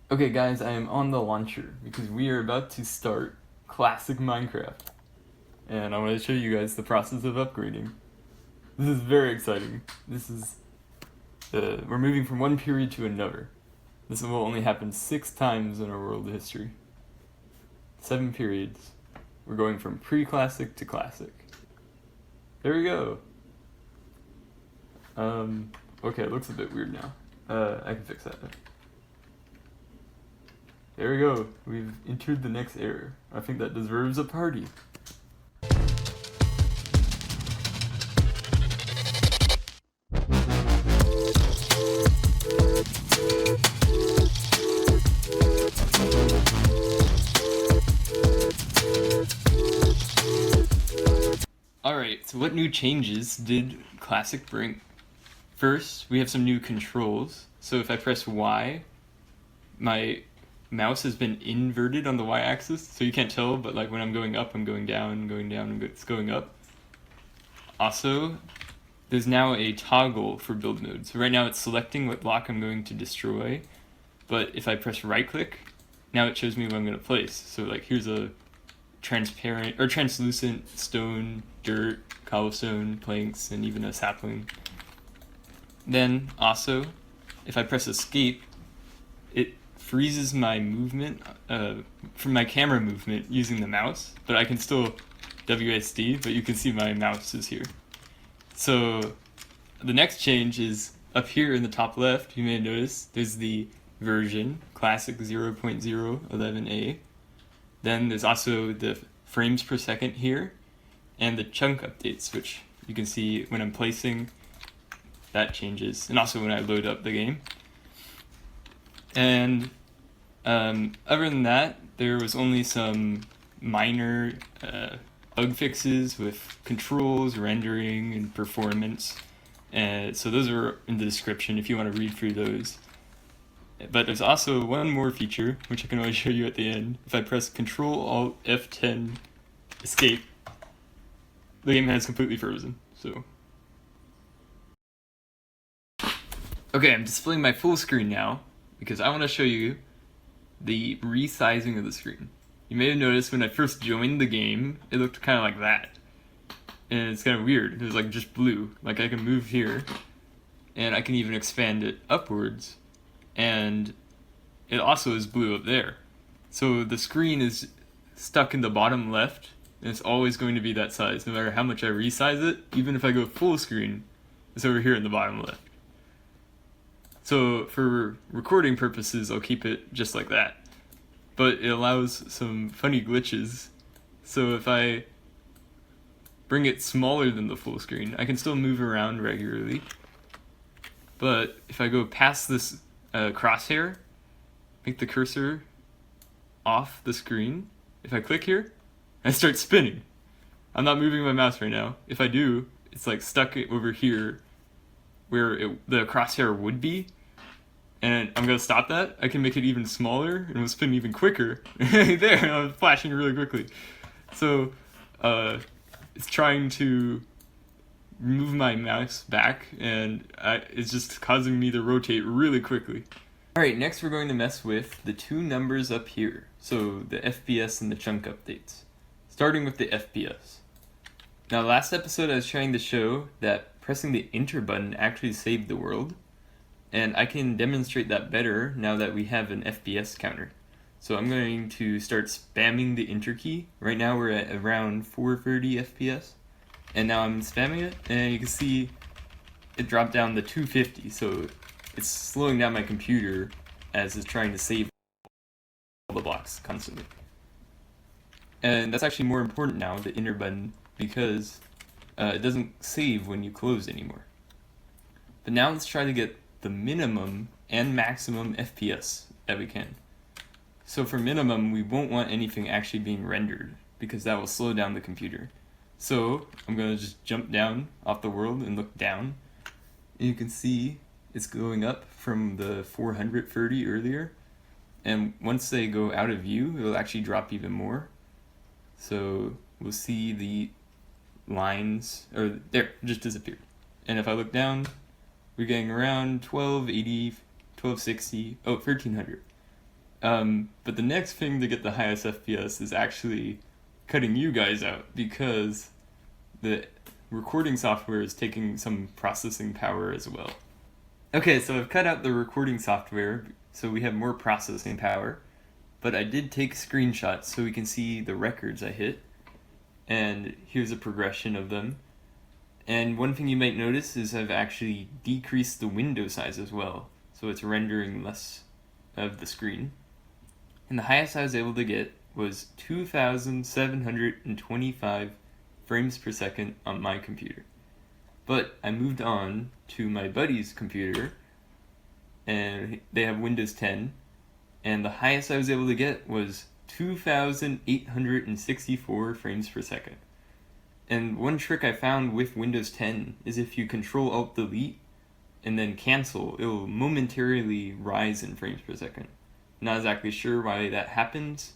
Okay guys, I am on the launcher because we are about to start classic Minecraft. And I want to show you guys the process of upgrading. This is very exciting. We're moving from one period to another. This will only happen 6 times in our world history. 7 periods. We're going from pre-classic to classic. There we go. Okay, it looks a bit weird now. I can fix that. There we go. We've entered the next era. I think that deserves a party. Alright, so what new changes did Classic bring? First, we have some new controls. So if I press Y, my mouse has been inverted on the y-axis, so you can't tell, but like when I'm going up, I'm going down, and it's going up. Also, there's now a toggle for build mode. So right now it's selecting what block I'm going to destroy, but if I press right click, now it shows me what I'm going to place. So like here's a transparent or translucent stone, dirt, cobblestone, planks, and even a sapling. Then also, if I press escape, it freezes my movement from my camera movement using the mouse, but I can still WSD, but you can see my mouse is here. So the next change is up here in the top left. You may notice there's the version classic 0.011a. Then there's also the frames per second here and the chunk updates, which you can see when I'm placing, that changes, and also when I load up the game. And other than that, there was only some minor bug fixes with controls, rendering, and performance. So those are in the description if you want to read through those. But there's also one more feature, which I can always show you at the end. If I press Ctrl-Alt-F10 escape, the game has completely frozen. So okay, I'm displaying my full screen now because I want to show you the resizing of the screen. You may have noticed when I first joined the game, it looked kind of like that. And it's kind of weird. It was like just blue. Like I can move here, and I can even expand it upwards, and it also is blue up there. So the screen is stuck in the bottom left, and it's always going to be that size, no matter how much I resize it. Even if I go full screen, it's over here in the bottom left. So for recording purposes, I'll keep it just like that. But it allows some funny glitches. So if I bring it smaller than the full screen, I can still move around regularly. But if I go past this crosshair, make the cursor off the screen, if I click here, I start spinning. I'm not moving my mouse right now. If I do, it's like stuck over here where the crosshair would be. And I'm going to stop that. I can make it even smaller, and it'll spin even quicker. There, I'm flashing really quickly. So, it's trying to move my mouse back, and it's just causing me to rotate really quickly. Alright, next we're going to mess with the two numbers up here. So, the FPS and the chunk updates. Starting with the FPS. Now, last episode I was trying to show that pressing the enter button actually saved the world. And I can demonstrate that better now that we have an FPS counter. So I'm going to start spamming the enter key. Right now we're at around 430 FPS. And now I'm spamming it, and you can see it dropped down to 250. So it's slowing down my computer as it's trying to save all the blocks constantly. And that's actually more important now, the enter button, because it doesn't save when you close anymore. But now let's try to get the minimum and maximum FPS that we can. So for minimum, we won't want anything actually being rendered because that will slow down the computer. So I'm going to just jump down off the world and look down. And you can see it's going up from the 430 earlier. And once they go out of view, it'll actually drop even more. So we'll see the lines, or there, just disappeared. And if I look down, we're getting around 1280, 1260, 1300. But the next thing to get the highest FPS is actually cutting you guys out, because the recording software is taking some processing power as well. Okay, so I've cut out the recording software so we have more processing power, but I did take screenshots so we can see the records I hit, and here's a progression of them. And one thing you might notice is I've actually decreased the window size as well, so it's rendering less of the screen. And the highest I was able to get was 2,725 frames per second on my computer. But I moved on to my buddy's computer, and they have Windows 10, and the highest I was able to get was 2,864 frames per second. And one trick I found with Windows 10 is if you Control-Alt-Delete and then cancel, it will momentarily rise in frames per second. Not exactly sure why that happens,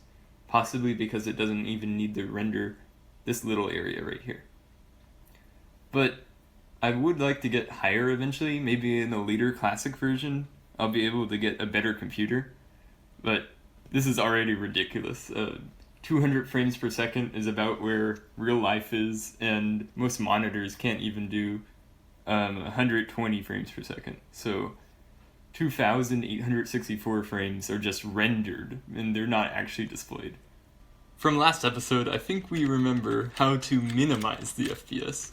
possibly because it doesn't even need to render this little area right here. But I would like to get higher eventually, maybe in a later classic version I'll be able to get a better computer, but this is already ridiculous. 200 frames per second is about where real life is, and most monitors can't even do 120 frames per second. So 2,864 frames are just rendered, and they're not actually displayed. From last episode, I think we remember how to minimize the FPS.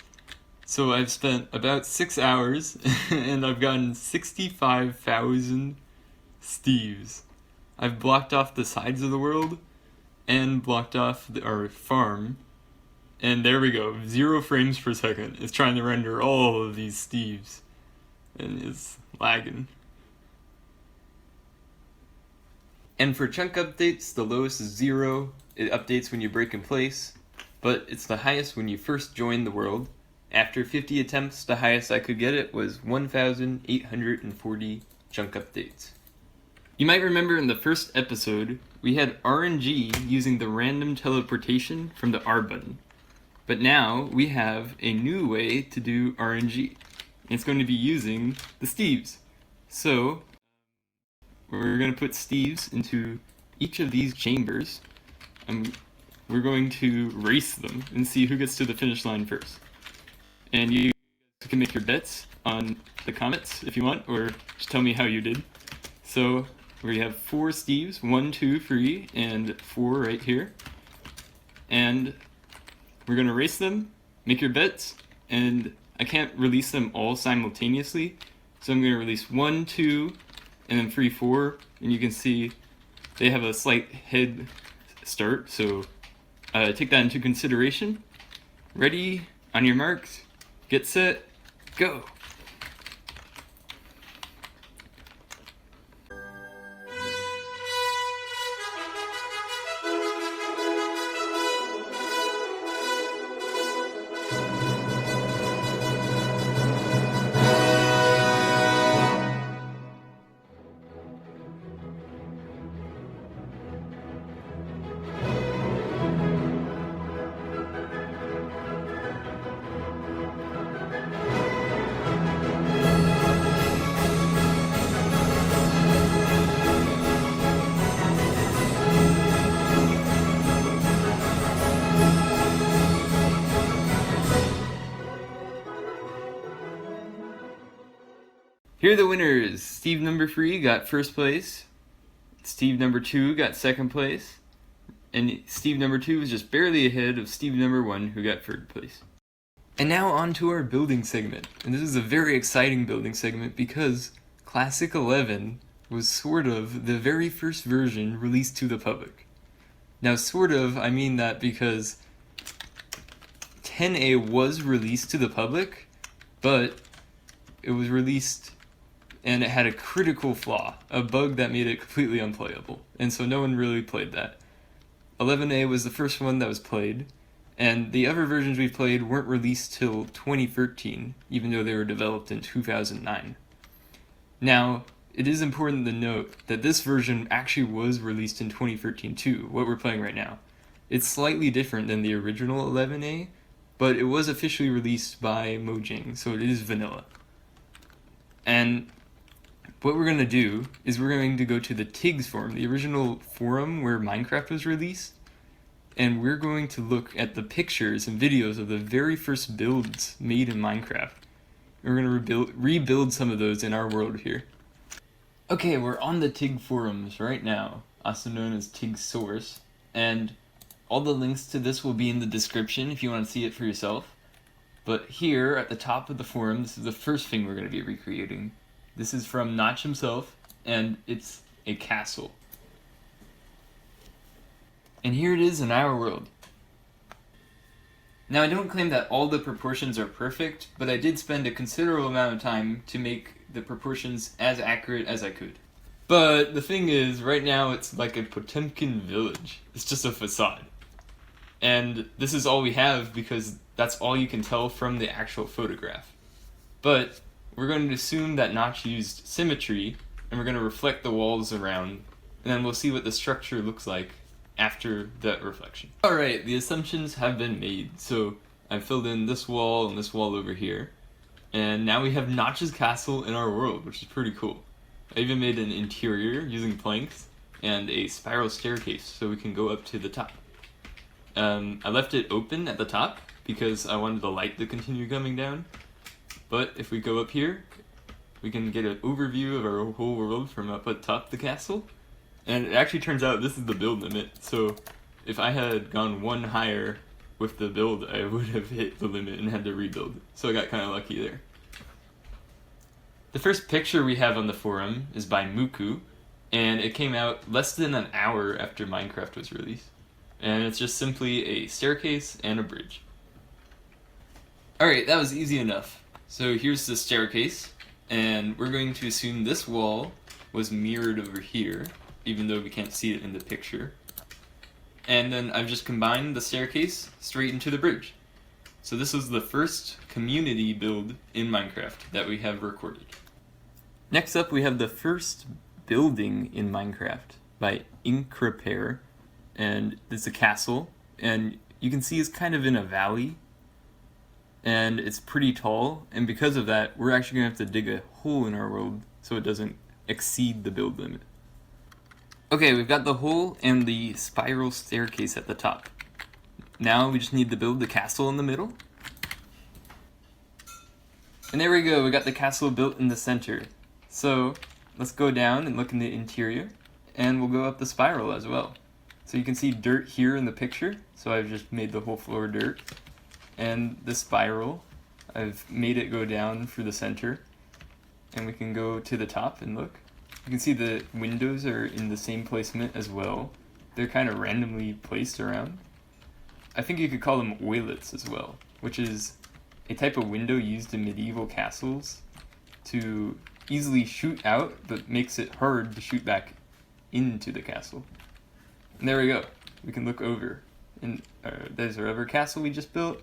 So I've spent about 6 hours, and I've gotten 65,000 Steves. I've blocked off the sides of the world, and blocked off our farm, and there we go, 0 frames per second. It's trying to render all of these Steves, and it's lagging. And for chunk updates, the lowest is 0. It updates when you break in place, but it's the highest when you first join the world. After 50 attempts, the highest I could get it was 1,840 chunk updates. You might remember in the first episode, we had RNG using the random teleportation from the R button. But now we have a new way to do RNG. It's going to be using the Steves. So we're going to put Steves into each of these chambers, and we're going to race them and see who gets to the finish line first. And you can make your bets on the comments if you want, or just tell me how you did. So we have 4 Steves, 1, 2, 3, and 4 right here. And we're going to race them, make your bets, and I can't release them all simultaneously. So I'm going to release 1, 2, and then 3, 4. And you can see they have a slight head start, so take that into consideration. Ready, on your marks, get set, go! Here are the winners. Steve number 3 got first place. Steve number 2 got second place. And Steve number 2 was just barely ahead of Steve number 1, who got third place. And now on to our building segment. And this is a very exciting building segment because Classic 11 was sort of the very first version released to the public. Now sort of, I mean that because 10A was released to the public, but it was released and it had a critical flaw, a bug that made it completely unplayable, and so no one really played that. 11A was the first one that was played, and the other versions we played weren't released till 2013, even though they were developed in 2009. Now, it is important to note that this version actually was released in 2013 too, what we're playing right now. It's slightly different than the original 11A, but it was officially released by Mojang, so it is vanilla. And what we're going to do is we're going to go to the TIGS forum, the original forum where Minecraft was released, and we're going to look at the pictures and videos of the very first builds made in Minecraft. And we're going to rebuild some of those in our world here. Okay, we're on the TigForums right now, also known as TIG Source, and all the links to this will be in the description if you want to see it for yourself. But here at the top of the forum, this is the first thing we're going to be recreating. This is from Notch himself, and it's a castle. And here it is in our world. Now, I don't claim that all the proportions are perfect, but I did spend a considerable amount of time to make the proportions as accurate as I could. But the thing is, right now it's like a Potemkin village. It's just a facade. And this is all we have because that's all you can tell from the actual photograph. But we're going to assume that Notch used symmetry, and we're going to reflect the walls around, and then we'll see what the structure looks like after that reflection. Alright, the assumptions have been made. So I've filled in this wall and this wall over here. And now we have Notch's castle in our world, which is pretty cool. I even made an interior using planks and a spiral staircase so we can go up to the top. I left it open at the top because I wanted the light to continue coming down. But if we go up here, we can get an overview of our whole world from up at top of the castle. And it actually turns out this is the build limit, so if I had gone one higher with the build, I would have hit the limit and had to rebuild. So I got kind of lucky there. The first picture we have on the forum is by Muku, and it came out less than an hour after Minecraft was released. And it's just simply a staircase and a bridge. Alright, that was easy enough. So here's the staircase, and we're going to assume this wall was mirrored over here, even though we can't see it in the picture. And then I've just combined the staircase straight into the bridge. So this was the first community build in Minecraft that we have recorded. Next up we have the first building in Minecraft by Ink Repair, and it's a castle, and you can see it's kind of in a valley, and it's pretty tall, and because of that we're actually going to have to dig a hole in our world so it doesn't exceed the build limit. Okay, we've got the hole and the spiral staircase at the top. Now we just need to build the castle in the middle. And there we go, we got the castle built in the center. So let's go down and look in the interior, and we'll go up the spiral as well. So you can see dirt here in the picture, so I've just made the whole floor dirt. And the spiral, I've made it go down through the center, and we can go to the top and look. You can see the windows are in the same placement as well. They're kind of randomly placed around. I think you could call them oilets as well, which is a type of window used in medieval castles to easily shoot out, but makes it hard to shoot back into the castle. And there we go. We can look over. And there's our other castle we just built.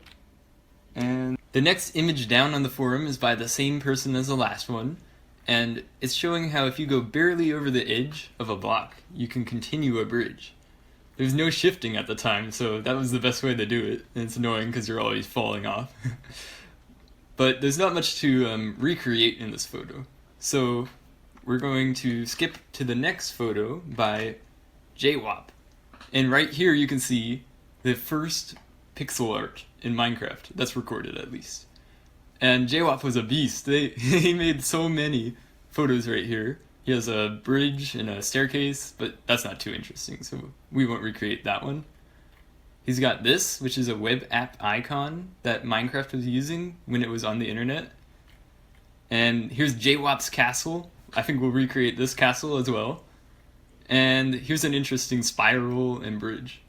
And the next image down on the forum is by the same person as the last one. And it's showing how if you go barely over the edge of a block, you can continue a bridge. There's no shifting at the time, so that was the best way to do it. And it's annoying because you're always falling off. But there's not much to recreate in this photo. So we're going to skip to the next photo by JWAP. And right here you can see the first pixel art in Minecraft. That's recorded at least. And JWAP was a beast. He made so many photos right here. He has a bridge and a staircase, but that's not too interesting, so we won't recreate that one. He's got this, which is a web app icon that Minecraft was using when it was on the internet. And here's JWAP's castle. I think we'll recreate this castle as well. And here's an interesting spiral and bridge.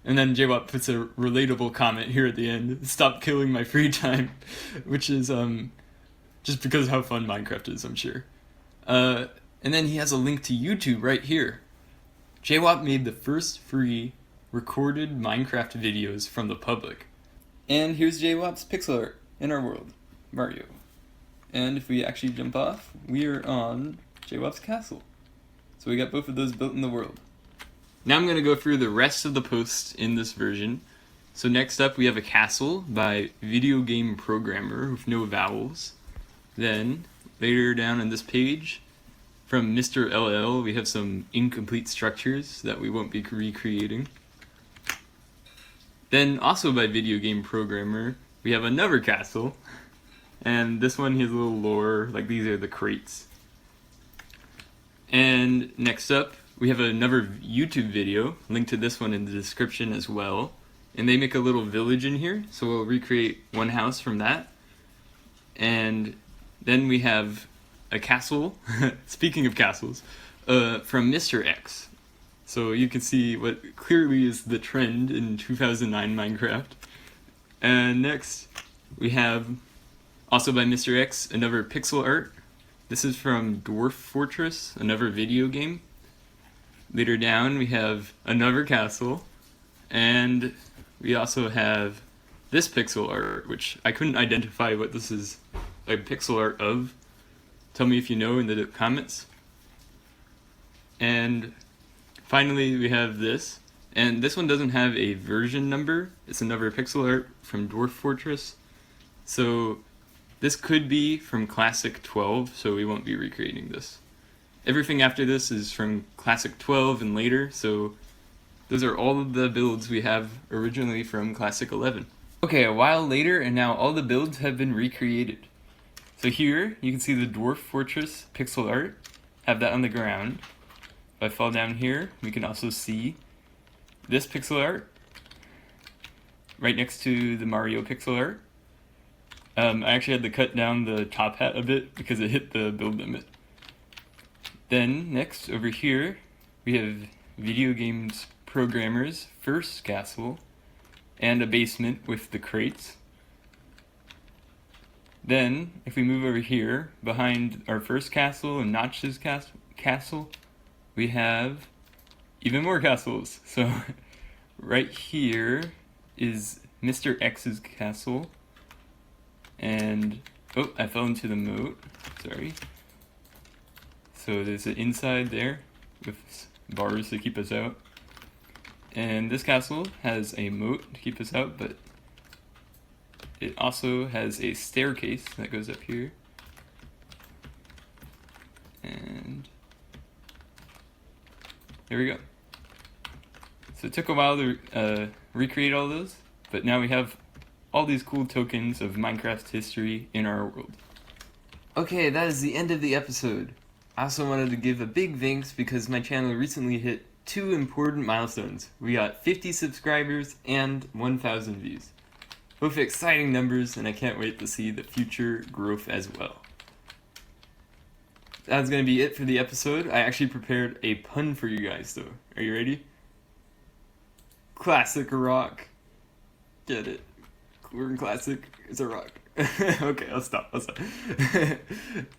And then JWAP puts a relatable comment here at the end. Stop killing my free time. Which is just because of how fun Minecraft is, I'm sure. And then he has a link to YouTube right here. JWAP made the first free recorded Minecraft videos from the public. And here's JWAP's pixel art in our world, Mario. And if we actually jump off, we are on JWAP's castle. So we got both of those built in the world. Now I'm going to go through the rest of the posts in this version. So next up we have a castle by Video Game Programmer with no vowels. Then later down on this page From Mr. LL, we have some incomplete structures that we won't be recreating. Then, also by Video Game Programmer, we have another castle. And this one has a little lore, like these are the crates. And next up, we have another YouTube video, linked to this one in the description as well. And they make a little village in here, so we'll recreate one house from that. And then we have a castle, speaking of castles, from Mr. X. So you can see what clearly is the trend in 2009 Minecraft. And next, we have, also by Mr. X, another pixel art. This is from Dwarf Fortress, another video game. Later down, we have another castle. And we also have this pixel art, which I couldn't identify what this is a pixel art of. Tell me if you know in the comments. And finally, we have this. And this one doesn't have a version number. It's another pixel art from Dwarf Fortress. So this could be from Classic 12, so we won't be recreating this. Everything after this is from Classic 12 and later, so those are all of the builds we have originally from Classic 11. Okay, a while later, and now all the builds have been recreated. So here, you can see the Dwarf Fortress pixel art. Have that on the ground. If I fall down here, we can also see this pixel art right next to the Mario pixel art. I actually had to cut down the top hat a bit because it hit the build limit. Then, next, over here, we have Video Games Programmer's first castle and a basement with the crates. Then, if we move over here, behind our first castle and Notch's castle, we have even more castles. So, right here is Mr. X's castle. And, oh, I fell into the moat, sorry. So there's an inside there with bars to keep us out. And this castle has a moat to keep us out, but it also has a staircase that goes up here. And there we go. So it took a while to recreate all those, but now we have all these cool tokens of Minecraft's history in our world. Okay, that is the end of the episode. I also wanted to give a big thanks because my channel recently hit 2 important milestones. We got 50 subscribers and 1,000 views. Both exciting numbers, and I can't wait to see the future growth as well. That's going to be it for the episode. I actually prepared a pun for you guys though. Are you ready? Classic rock. Get it? We're in classic. It's a rock. Okay, I'll stop. That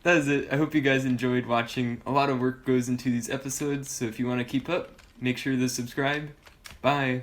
is it. I hope you guys enjoyed watching. A lot of work goes into these episodes, so if you want to keep up, make sure to subscribe. Bye.